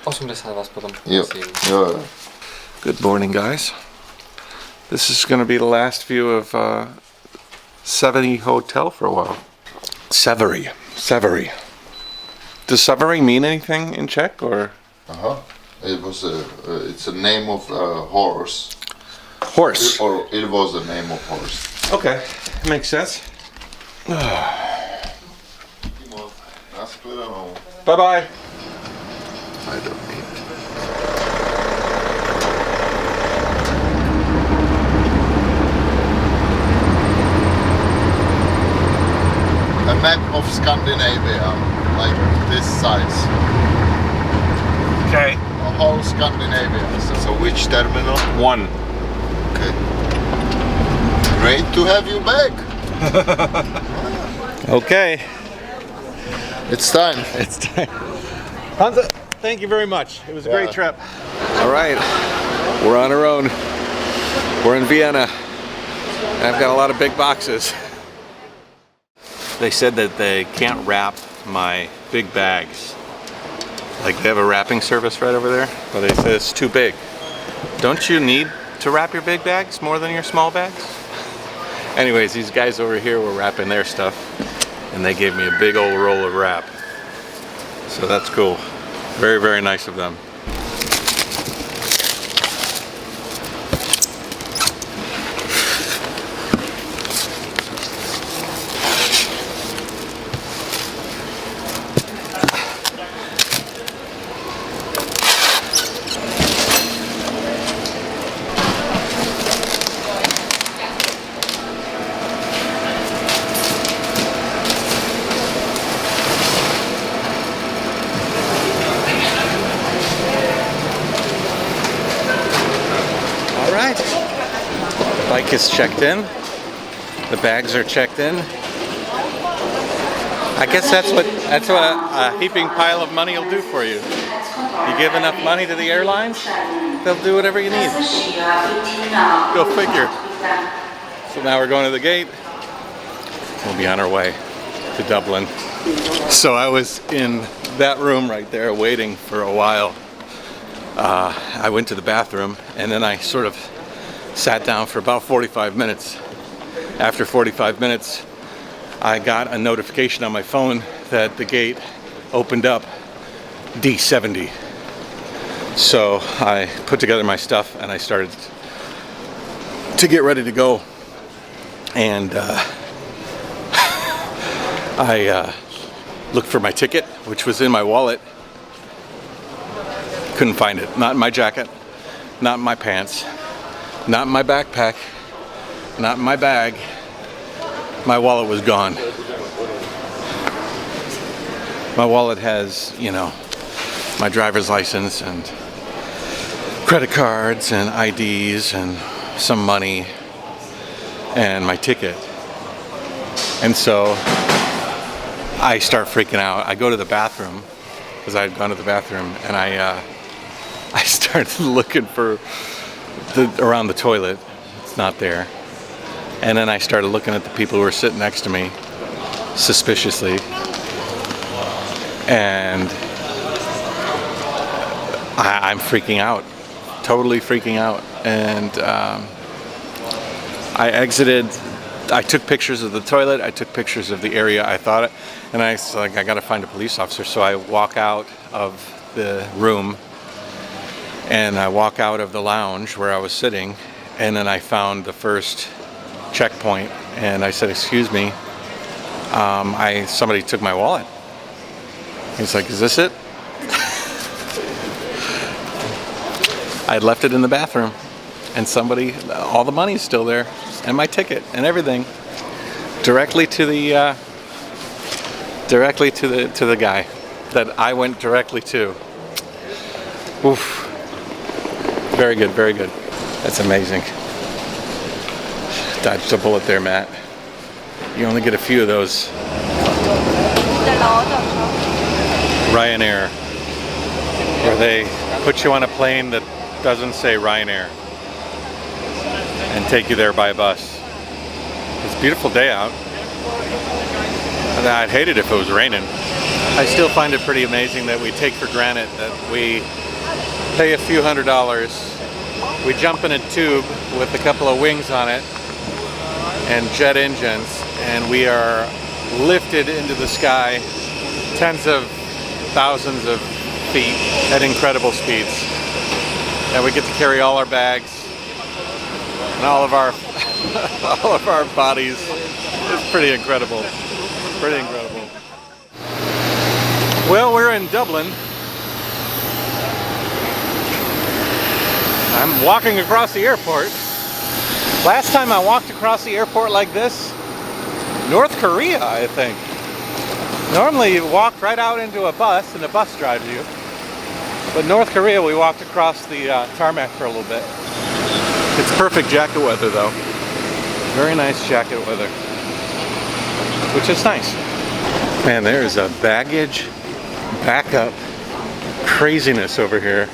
80 vás potom Jo. Good morning, guys. This is going to be the last view of Severi Hotel for a while. Severi. Does Severi mean anything in Czech or? It was it's a name of a horse. Horse. Or it was the name of horse. Okay, makes sense. Bye bye. I don't need. A map of Scandinavia, like this size. Okay. A whole Scandinavia. So which terminal? 1. Okay. Great to have you back. Okay. It's time. It's time. Hansa, thank you very much. It was a great trip. All right, we're on our own. We're in Vienna. I've got a lot of big boxes. They said that they can't wrap my big bags. Like they have a wrapping service right over there, but they said it's too big. Don't you need to wrap your big bags more than your small bags? Anyways, these guys over here were wrapping their stuff and they gave me a big old roll of wrap. So that's cool. Very, very nice of them. Bike is checked in. The bags are checked in. I guess that's what a heaping pile of money will do for you. You give enough money to the airlines, they'll do whatever you need. Go figure. So now we're going to the gate. We'll be on our way to Dublin. So I was in that room right there waiting for a while. I went to the bathroom and then I sort of sat down for about 45 minutes. After 45 minutes, I got a notification on my phone that the gate opened up D70. So I put together my stuff and I started to get ready to go. And I looked for my ticket, which was in my wallet. Couldn't find it. Not in my jacket, not in my pants, not in my backpack, not in my bag. My wallet was gone. My wallet has, you know, my driver's license and credit cards and IDs and some money and my ticket. And so I start freaking out. I go to the bathroom because I had gone to the bathroom and I started looking for around the toilet. It's not there. And then I started looking at the people who were sitting next to me suspiciously. And I'm freaking out, totally freaking out. And I exited. I took pictures of the toilet. I took pictures of the area I thought it. And I was like, I gotta find a police officer. So I walk out of the room and I walk out of the lounge where I was sitting, and then I found the first checkpoint and I said, excuse me, somebody took my wallet. He's like, is this it? I had left it in the bathroom and somebody, all the money's still there and my ticket and everything, directly to the guy that I went directly to. Oof. Very good, very good. That's amazing. Dodged a bullet there, Matt. You only get a few of those. Ryanair, where they put you on a plane that doesn't say Ryanair and take you there by bus. It's a beautiful day out. I'd hate it if it was raining. I still find it pretty amazing that we take for granted that we pay a few $100s, we jump in a tube with a couple of wings on it and jet engines, and we are lifted into the sky tens of thousands of feet at incredible speeds. And we get to carry all our bags and all of our all of our bodies. It's pretty incredible. Pretty incredible. Well, we're in Dublin. I'm walking across the airport. Last time I walked across the airport like this, North Korea, I think. Normally you walk right out into a bus and the bus drives you. But North Korea, we walked across the tarmac for a little bit. It's perfect jacket weather though. Very nice jacket weather. Which is nice. Man, there's a baggage backup craziness over here.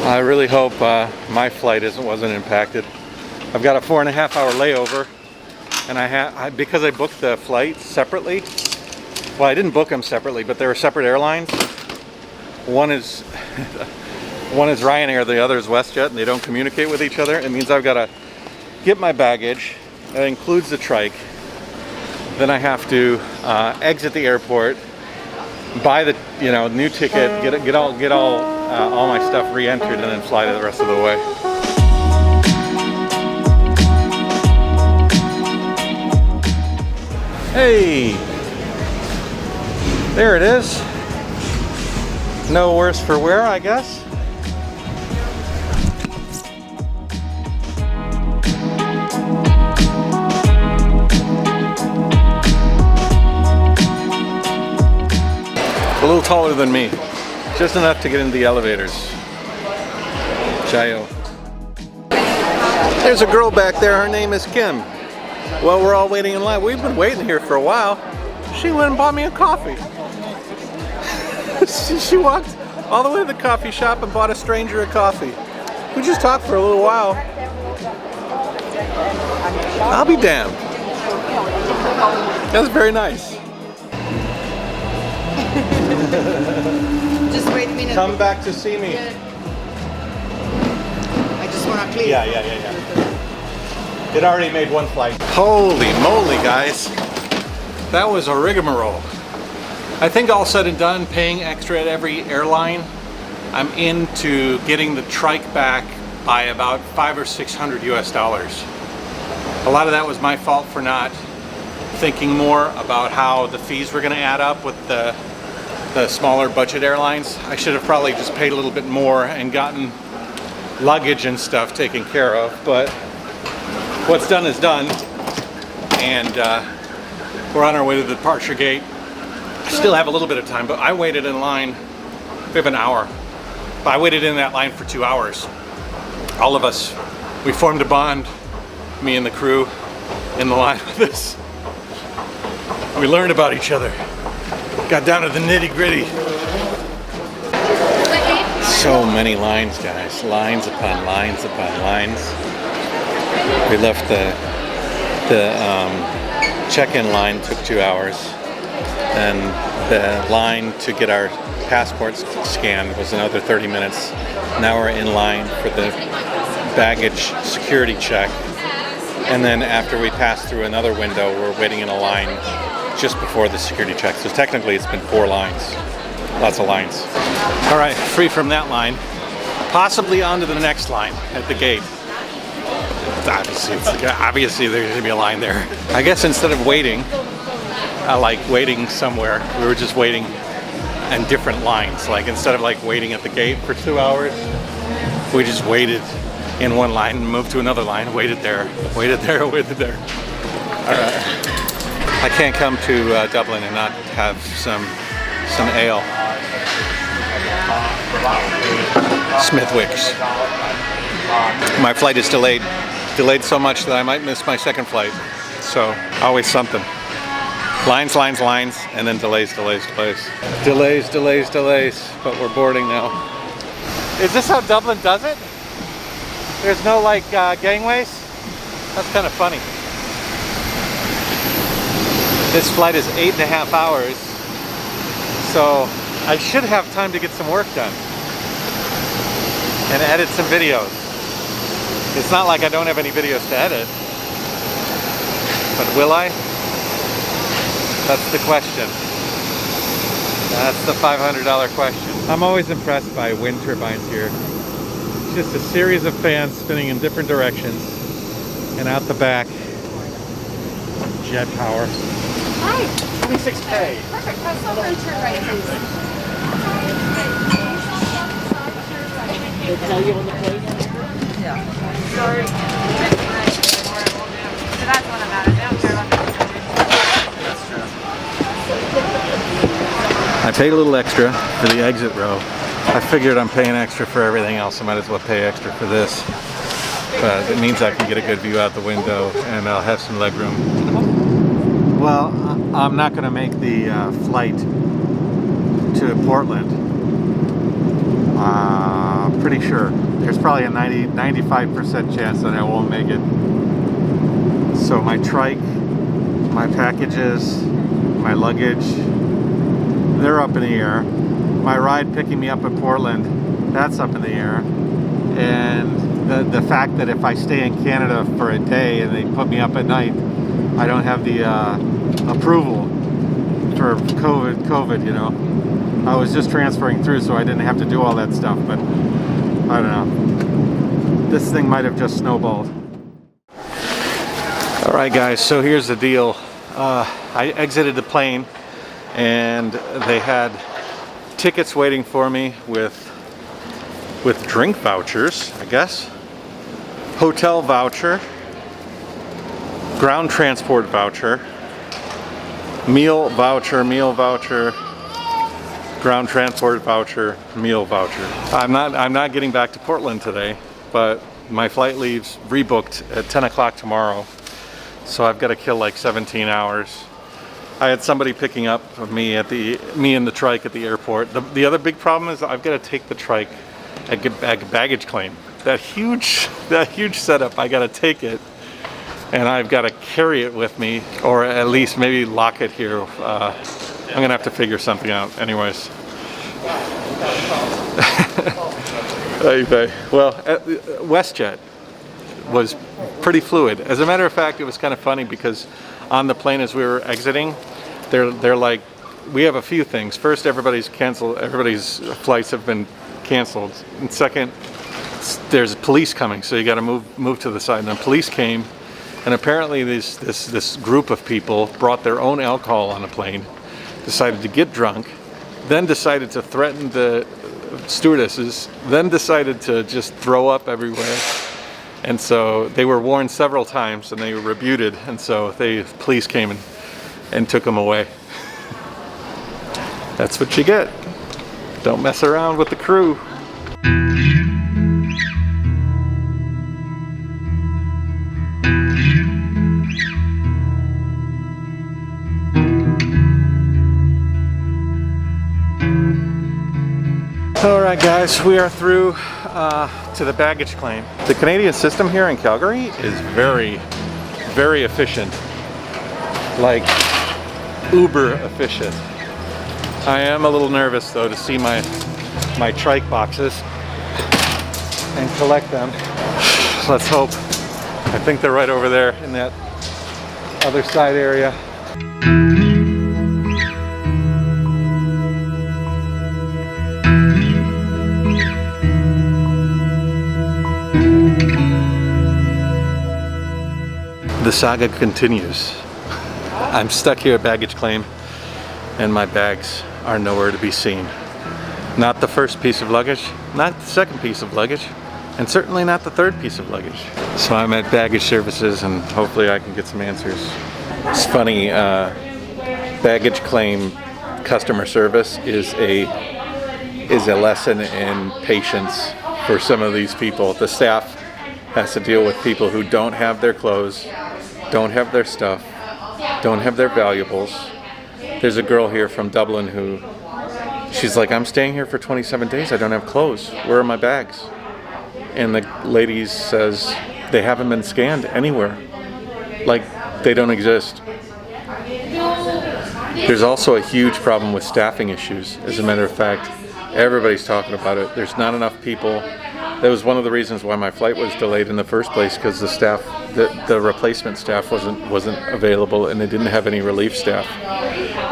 I really hope my flight wasn't impacted. I've got a 4.5-hour layover, and because I booked the flight separately. Well, I didn't book them separately, but they were separate airlines. One is Ryanair, the other is WestJet, and they don't communicate with each other. It means I've got to get my baggage. That includes the trike. Then I have to exit the airport, buy the new ticket, get all my stuff re-entered, and then fly the rest of the way. Hey, there it is. No worse for wear, I guess. A little taller than me. Just enough to get into the elevators. Jayoe. There's a girl back there, her name is Kim. Well, we're all waiting in line. We've been waiting here for a while. She went and bought me a coffee. She walked all the way to the coffee shop and bought a stranger a coffee. We just talked for a little while. I'll be damned. That's very nice. Just wait a minute. Come back to see me. I just want to clear. Yeah. It already made one flight. Holy moly, guys. That was a rigmarole. I think all said and done, paying extra at every airline, I'm into getting the trike back by about $500 or $600 US. A lot of that was my fault for not thinking more about how the fees were going to add up with the smaller budget airlines. I should have probably just paid a little bit more and gotten luggage and stuff taken care of, but what's done is done, and we're on our way to the departure gate. I still have a little bit of time, but I waited in line. We have an hour, but I waited in that line for 2 hours. All of us, we formed a bond, me and the crew in the line with us. We learned about each other. Got down to the nitty-gritty. So many lines, guys. Lines upon lines upon lines. We left the check-in line took 2 hours, and the line to get our passports scanned was another 30 minutes. Now we're in line for the baggage security check, and then after we pass through another window, we're waiting in a line just before the security check. So technically it's been 4 lines. Lots of lines. All right, free from that line. Possibly onto the next line at the gate. Obviously there's going to be a line there. I guess instead of waiting, like waiting somewhere, we were just waiting in different lines. Like instead of like waiting at the gate for 2 hours, we just waited in one line and moved to another line, waited there, waited there, waited there. All right. I can't come to Dublin and not have some ale. Smithwick's. My flight is delayed so much that I might miss my second flight. So always something. Lines, lines, lines, and then delays, delays, delays. Delays, delays, delays, but we're boarding now. Is this how Dublin does it? There's no like gangways? That's kind of funny. This flight is 8.5 hours, So I should have time to get some work done and edit some videos. It's not like I don't have any videos to edit, but will I? That's the question. That's the $500 question. I'm always impressed by wind turbines here. It's just a series of fans spinning in different directions, and out the back, jet power. Hi. 26K. Perfect. Press over and turn right, please. They tell you on the plate? Yeah. Sorry. So that's what I'm at. They don't care about the That's true. I paid a little extra for the exit row. I figured I'm paying extra for everything else. I might as well pay extra for this. But it means I can get a good view out the window and I'll have some leg room. Well, I'm not going to make the flight to Portland. Pretty sure. There's probably a 95% chance that I won't make it. So my trike, my packages, my luggage, they're up in the air. My ride picking me up in Portland, that's up in the air. And the fact that if I stay in Canada for a day and they put me up at night, I don't have the approval for COVID, you know. I was just transferring through, so I didn't have to do all that stuff, but I don't know. This thing might have just snowballed. All right, guys, so here's the deal. I exited the plane and they had tickets waiting for me with drink vouchers, I guess, hotel voucher, ground transport voucher, meal voucher, ground transport voucher, meal voucher. I'm not getting back to Portland today, but my flight leaves rebooked at 10 o'clock tomorrow, so I've got to kill like 17 hours. I had somebody picking up me and the trike at the airport. The other big problem is I've got to take the trike at baggage claim. That huge setup, I got to take it and I've got to carry it with me, or at least maybe lock it here. I'm gonna have to figure something out. Anyways. Well, WestJet was pretty fliid. As a matter of fact, it was kind of funny because on the plane as we were exiting, they're like, we have a few things. First, everybody's flights have been canceled. And second, there's police coming, so you got to move to the side. And then police came, and apparently this group of people brought their own alcohol on the plane, decided to get drunk, then decided to threaten the stewardesses, then decided to just throw up everywhere. And so they were warned several times and they were rebuted, and so police came and took them away. That's what you get. Don't mess around with the crew. Alright guys, we are through to the baggage claim. The Canadian system here in Calgary is very, very efficient. Like, uber efficient. I am a little nervous though to see my trike boxes and collect them. Let's hope. I think they're right over there in that other side area. The saga continues. I'm stuck here at baggage claim and my bags are nowhere to be seen. Not the first piece of luggage, not the second piece of luggage, and certainly not the third piece of luggage. So I'm at baggage services and hopefully I can get some answers. It's funny, baggage claim customer service is a lesson in patience for some of these people. The staff has to deal with people who don't have their clothes, don't have their stuff, don't have their valuables. There's a girl here from Dublin who, she's like, I'm staying here for 27 days, I don't have clothes, where are my bags? And the lady says, they haven't been scanned anywhere. Like, they don't exist. There's also a huge problem with staffing issues. As a matter of fact, everybody's talking about it. There's not enough people. That was one of the reasons why my flight was delayed in the first place, because the staff, the replacement staff wasn't available, and they didn't have any relief staff.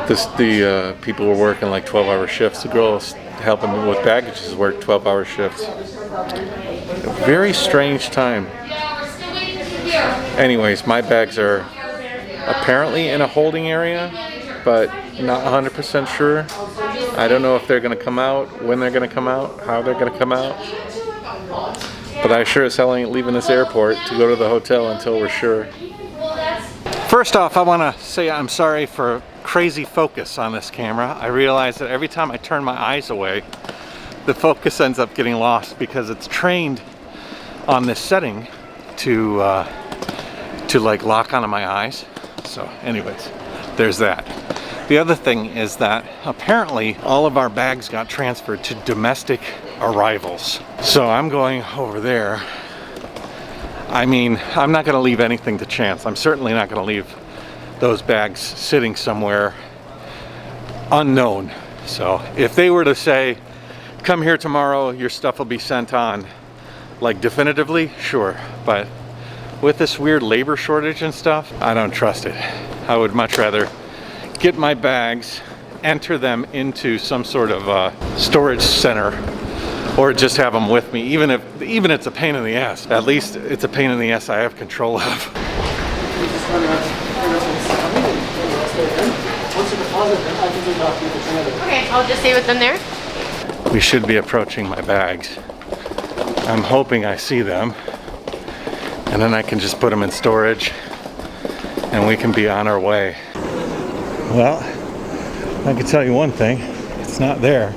The people were working like 12-hour shifts. The girls helping me with baggages worked 12-hour shifts. A very strange time. Anyways, my bags are apparently in a holding area, but not 100% sure. I don't know if they're going to come out, when they're going to come out, how they're going to come out. But I sure as hell ain't leaving this airport to go to the hotel until we're sure. First off, I want to say I'm sorry for crazy focus on this camera. I realize that every time I turn my eyes away, the focus ends up getting lost because it's trained on this setting to like lock onto my eyes. So anyways, there's that. The other thing is that apparently all of our bags got transferred to domestic arrivals. So I'm going over there. I mean, I'm not going to leave anything to chance. I'm certainly not going to leave those bags sitting somewhere unknown. So if they were to say, come here tomorrow, your stuff will be sent on, like definitively, sure. But with this weird labor shortage and stuff, I don't trust it. I would much rather get my bags, enter them into some sort of storage center, or just have them with me. Even it's a pain in the ass. At least it's a pain in the ass I have control of. Okay, I'll just stay with them there. We should be approaching my bags. I'm hoping I see them, and then I can just put them in storage and we can be on our way. Well, I can tell you one thing, it's not there.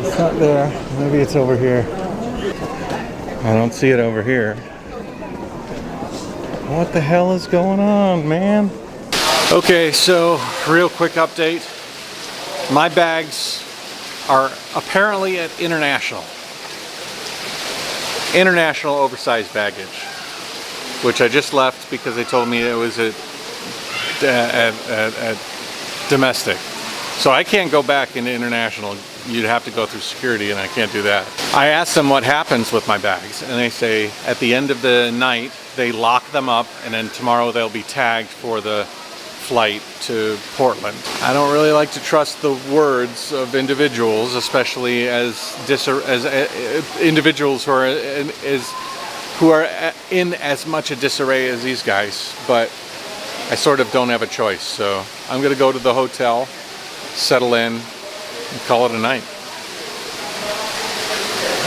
It's not there. Maybe it's over here. I don't see it over here. What the hell is going on, man? Okay, so real quick update. My bags are apparently at international oversized baggage, which I just left because they told me it was at domestic. So I can't go back into international. You'd have to go through security, and I can't do that. I asked them what happens with my bags, and they say at the end of the night they lock them up, and then tomorrow they'll be tagged for the flight to Portland. I don't really like to trust the words of individuals, especially as individuals who are in as much a disarray as these guys, but I sort of don't have a choice. So I'm gonna go to the hotel, settle in, and call it a night.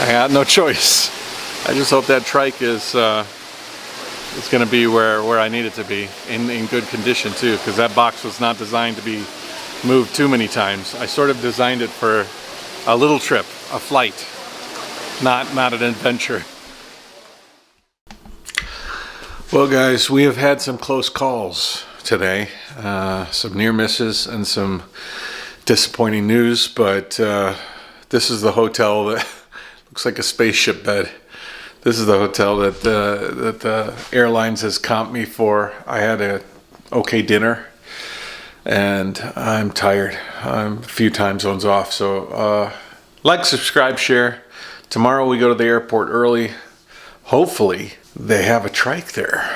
I had no choice. I just hope that trike is going to be where I need it to be, in good condition too, because that box was not designed to be moved too many times. I sort of designed it for a little trip, a flight, not an adventure. Well guys, we have had some close calls today, some near misses and some disappointing news, but this is the hotel that looks like a spaceship bed. This is the hotel that the airlines has comped me for. I had a okay dinner, and I'm tired. I'm a few time zones off. So like, subscribe, share. Tomorrow we go to the airport early. Hopefully they have a trike there,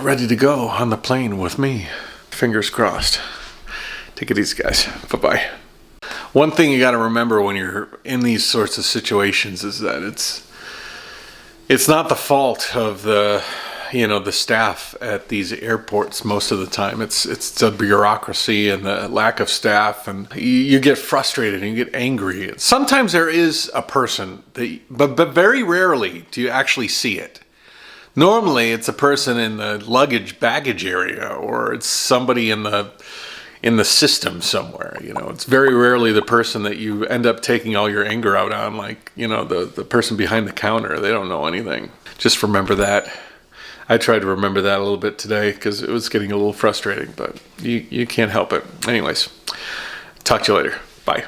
ready to go on the plane with me. Fingers crossed. Take it easy, guys. Bye-bye. One thing you got to remember when you're in these sorts of situations is that it's not the fault of the staff at these airports most of the time. It's the bureaucracy and the lack of staff, and you get frustrated and you get angry. Sometimes there is a person, but very rarely do you actually see it. Normally it's a person in the baggage area, or it's somebody in the system somewhere. It's very rarely the person that you end up taking all your anger out on, like, the person behind the counter. They don't know anything. Just remember that. I tried to remember that a little bit today because it was getting a little frustrating, but you can't help it. Anyways, talk to you later. Bye.